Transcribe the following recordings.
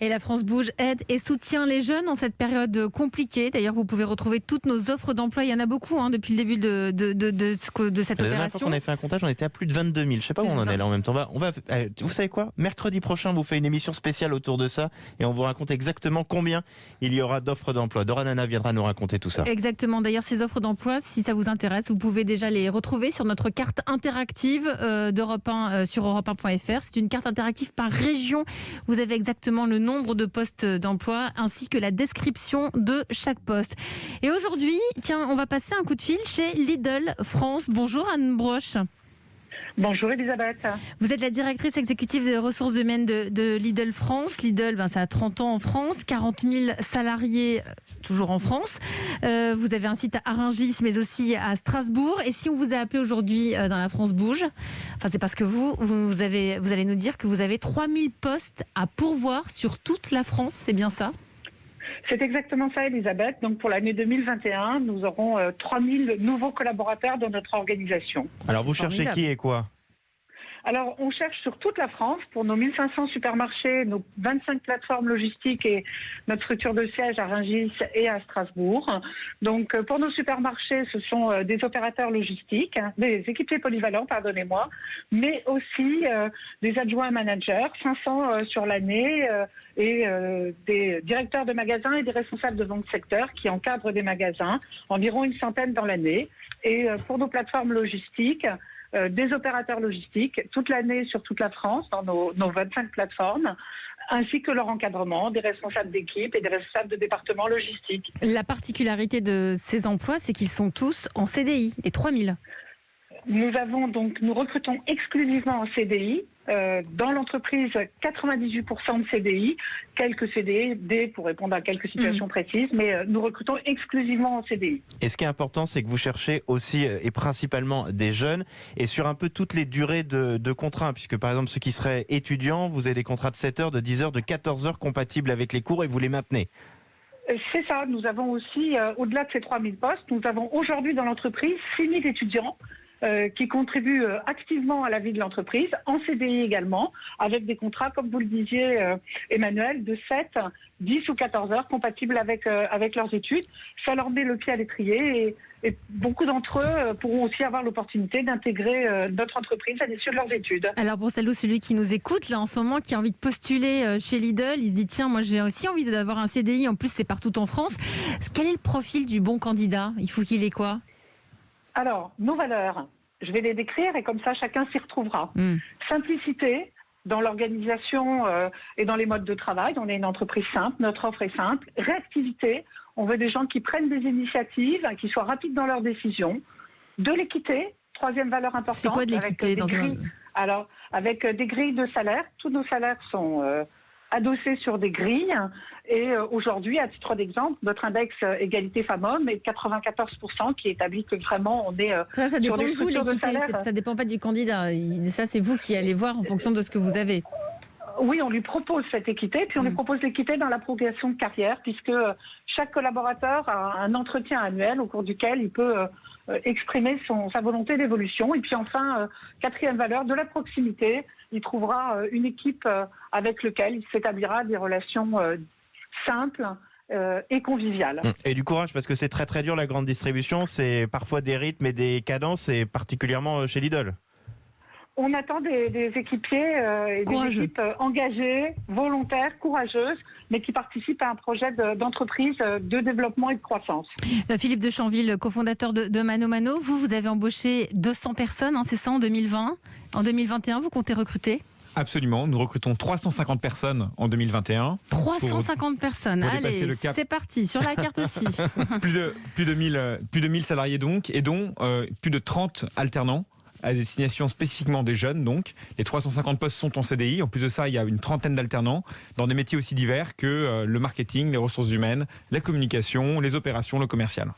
Et la France Bouge aide et soutient les jeunes en cette période compliquée. D'ailleurs, vous pouvez retrouver toutes nos offres d'emploi. Il y en a beaucoup depuis le début de cette La dernière fois opération. qu'on a fait un comptage, on était à plus de 22 000. Je ne sais pas où on en est là en même temps. Vous savez quoi ? Mercredi prochain, on vous fait une émission spéciale autour de ça et on vous raconte exactement combien il y aura d'offres d'emploi. Dora Nana viendra nous raconter tout ça. Exactement. D'ailleurs, ces offres d'emploi, si ça vous intéresse, vous pouvez déjà les retrouver sur notre carte interactive d'Europe 1 sur europe1.fr. C'est une carte interactive par région. Vous avez exactement le nombre de postes d'emploi ainsi que la description de chaque poste. Et aujourd'hui, tiens, on va passer un coup de fil chez Lidl France. Bonjour Anne Broche. Bonjour Elisabeth. Vous êtes la directrice exécutive des ressources humaines de Lidl France. Lidl, ça a 30 ans en France, 40 000 salariés toujours en France. Vous avez un site à Rungis, mais aussi à Strasbourg. Et si on vous a appelé aujourd'hui dans la France Bouge, c'est parce que vous allez nous dire que vous avez 3000 postes à pourvoir sur toute la France, c'est bien ça ? C'est exactement ça, Elisabeth. Donc pour l'année 2021, nous aurons 3000 nouveaux collaborateurs dans notre organisation. Alors vous cherchez qui et quoi ? Alors, on cherche sur toute la France pour nos 1500 supermarchés, nos 25 plateformes logistiques et notre structure de siège à Rungis et à Strasbourg. Donc, pour nos supermarchés, ce sont des opérateurs logistiques, des équipiers polyvalents, pardonnez-moi, mais aussi des adjoints managers, 500 sur l'année, et des directeurs de magasins et des responsables de vente secteur qui encadrent des magasins, environ une centaine dans l'année. Et pour nos plateformes logistiques, des opérateurs logistiques toute l'année sur toute la France dans nos 25 plateformes, ainsi que leur encadrement, des responsables d'équipe et des responsables de département logistique. La particularité de ces emplois, c'est qu'ils sont tous en CDI, les 3000. Nous recrutons exclusivement en CDI. Dans l'entreprise, 98% de CDI, quelques CDD pour répondre à quelques situations précises, mais nous recrutons exclusivement en CDI. Et ce qui est important, c'est que vous cherchez aussi et principalement des jeunes et sur un peu toutes les durées de contrats, puisque par exemple ceux qui seraient étudiants, vous avez des contrats de 7 heures, de 10 heures, de 14 heures compatibles avec les cours et vous les maintenez. C'est ça, nous avons aussi, au-delà de ces 3000 postes, nous avons aujourd'hui dans l'entreprise 6000 étudiants qui contribuent activement à la vie de l'entreprise, en CDI également, avec des contrats, comme vous le disiez, Emmanuel, de 7, 10 ou 14 heures compatibles avec leurs études. Ça leur met le pied à l'étrier et beaucoup d'entre eux pourront aussi avoir l'opportunité d'intégrer notre entreprise à l'issue de leurs études. Alors pour celle ou celui qui nous écoute, là en ce moment, qui a envie de postuler chez Lidl, il se dit tiens, moi j'ai aussi envie d'avoir un CDI, en plus c'est partout en France. Quel est le profil du bon candidat ? Il faut qu'il ait quoi ? Alors, nos valeurs, je vais les décrire et comme ça, chacun s'y retrouvera. Simplicité dans l'organisation et dans les modes de travail. On est une entreprise simple, notre offre est simple. Réactivité, on veut des gens qui prennent des initiatives, qui soient rapides dans leurs décisions. De l'équité, troisième valeur importante. C'est quoi de l'équité dans Alors, avec des grilles de salaire, tous nos salaires sont adossés sur des grilles. Et aujourd'hui, à titre d'exemple, notre index égalité femmes-hommes est de 94%, qui établit que vraiment on est ça dépend sur des de vous, l'équité. Ça dépend pas du candidat. Ça, c'est vous qui allez voir en fonction de ce que vous avez. Oui, on lui propose cette équité, puis on lui propose l'équité dans la progression de carrière, puisque chaque collaborateur a un entretien annuel au cours duquel il peut exprimer sa volonté d'évolution. Et puis enfin, quatrième valeur, de la proximité. Il trouvera une équipe avec laquelle il s'établira des relations simples et conviviales. Et du courage, parce que c'est très très dur la grande distribution, c'est parfois des rythmes et des cadences, et particulièrement chez Lidl. On attend des équipiers et des équipes engagées, volontaires, courageuses, mais qui participent à un projet d'entreprise de développement et de croissance. Philippe de Chanville, cofondateur de Mano Mano, vous avez embauché 200 personnes, c'est ça, en 2020. En 2021, vous comptez recruter ? Absolument, nous recrutons 350 personnes en 2021. 350 personnes, allez, c'est parti, sur la carte aussi. plus de 1000 salariés donc, et dont plus de 30 alternants à destination spécifiquement des jeunes. Donc, les 350 postes sont en CDI. En plus de ça, il y a une trentaine d'alternants dans des métiers aussi divers que le marketing, les ressources humaines, la communication, les opérations, le commercial.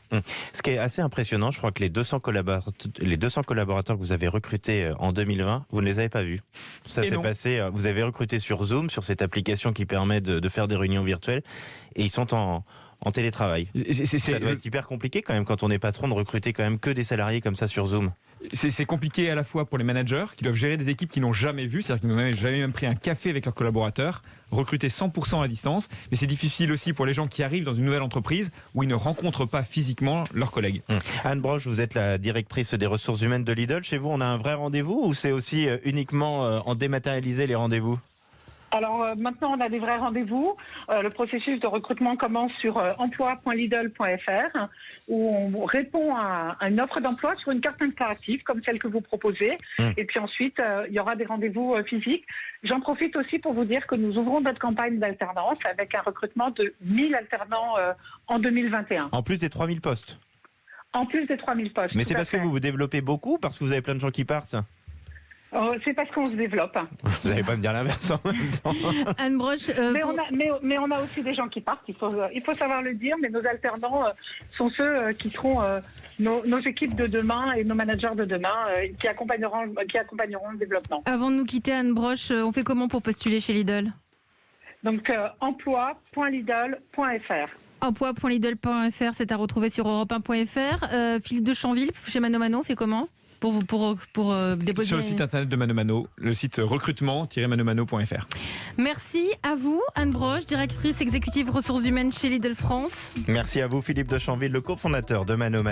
Ce qui est assez impressionnant, je crois que les 200 collaborateurs que vous avez recrutés en 2020, vous ne les avez pas vus. Ça s'est passé, vous avez recruté sur Zoom, sur cette application qui permet de faire des réunions virtuelles, et ils sont en en télétravail. Ça doit être hyper compliqué quand même quand on est patron de recruter quand même que des salariés comme ça sur Zoom. C'est compliqué à la fois pour les managers qui doivent gérer des équipes qu'ils n'ont jamais vues, c'est-à-dire qu'ils n'ont jamais même pris un café avec leurs collaborateurs, recruter 100% à distance, mais c'est difficile aussi pour les gens qui arrivent dans une nouvelle entreprise où ils ne rencontrent pas physiquement leurs collègues. Anne Broche, vous êtes la directrice des ressources humaines de Lidl. Chez vous, on a un vrai rendez-vous ou c'est aussi uniquement en dématérialisé les rendez-vous ? Alors maintenant, on a des vrais rendez-vous. Le processus de recrutement commence sur emploi.lidl.fr où on répond à une offre d'emploi sur une carte interactive comme celle que vous proposez. Et puis ensuite, il y aura des rendez-vous physiques. J'en profite aussi pour vous dire que nous ouvrons notre campagne d'alternance avec un recrutement de 1000 alternants en 2021. En plus des 3000 postes. En plus des 3000 postes. Mais c'est parce que vous vous développez beaucoup, parce que vous avez plein de gens qui partent. C'est parce qu'on se développe. Vous n'allez pas me dire l'inverse en même temps. Anne Broche, mais on a aussi des gens qui partent, il faut savoir le dire, mais nos alternants sont ceux qui seront nos équipes de demain et nos managers de demain qui accompagneront le développement. avant de nous quitter, Anne Broche, on fait comment pour postuler chez Lidl ? Donc emploi.lidl.fr. Emploi.lidl.fr, c'est à retrouver sur europe1.fr. Philippe de Chanville, chez Mano Mano, on fait comment pour déposer Sur le site internet de Mano Mano, le site recrutement-manomano.fr. Merci à vous, Anne Broche, directrice exécutive ressources humaines chez Lidl France. Merci à vous, Philippe de Chanville, le cofondateur de Mano Mano.